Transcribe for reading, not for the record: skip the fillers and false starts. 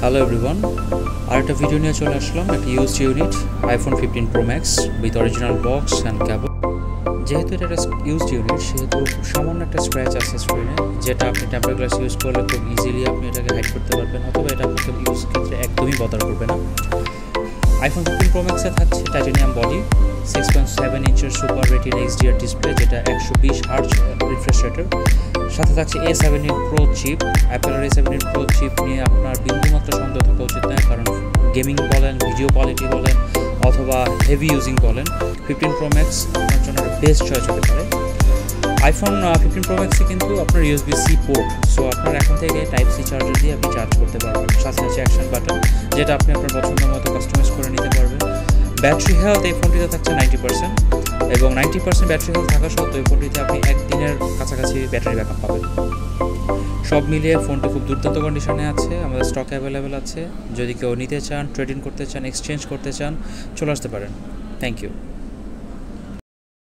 Hello everyone, আরেকটা video নিয়ে চলে আসলাম একটা used unit iPhone 15 Pro Max with original box and cable। যেহেতু এটা একটা ইউজড ইউনিট সেহেতু সামান্য একটা স্ক্র্যাচ আছে স্ক্রিনে, যেটা আপনি টেম্পার গ্লাস ইউজ করলে খুব ইজিলি আপনি এটাকে হাইড করতে পারবেন, অথবা এটা আপনাকে ইউজ ক্ষেত্রে একদমই বদার করবে না। iPhone 15 Pro Max এ থাকছে টাইটানিয়াম বডি, 6.7 ইঞ্চের সুপার রেটিনা HDR ডিসপ্লে যেটা 120 হার্জ রিফ্রেশ রেটের, সাথে থাকছে A17 Pro চিপ। অ্যাপেলের A17 Pro চিপ নিয়ে আপনার বিন্দুমাত্র সন্দেহ থাকা উচিত নয়, কারণ গেমিং বলেন, ভিডিও কোয়ালিটি বলেন, অথবা হেভি ইউজিং বলেন, 15 Pro Max আপনার জন্য বেস্ট চয়েস হতে পারে। iPhone 15 Pro Max এ কিন্তু আপনার USB-C পোর্ট, সো আপনার এখন থেকে Type-C চার্জার দিয়ে আপনি চার্জ করতে পারবেন। সাথে আছে অ্যাকশন বাটন, যেটা আপনি আপনার পছন্দ মতো কাস্টমাইজ করে নিতে পারবেন। ব্যাটারি হেলথ এই ফোনটিতে থাকছে 90%, এবং 90% ব্যাটারি হেলথ থাকা সত্ত্বেও এই ফোনটিতে আপনি একদিনের কাছাকাছি ব্যাটারি ব্যাকআপ পাবেন। সব মিলিয়ে ফোনটি খুব দুর্দান্ত কন্ডিশনে আছে, আমাদের স্টক অ্যাভেলেবেল আছে। যদি কেউ নিতে চান, ট্রেড ইন করতে চান, এক্সচেঞ্জ করতে চান, চলে আসতে পারেন। Thank you.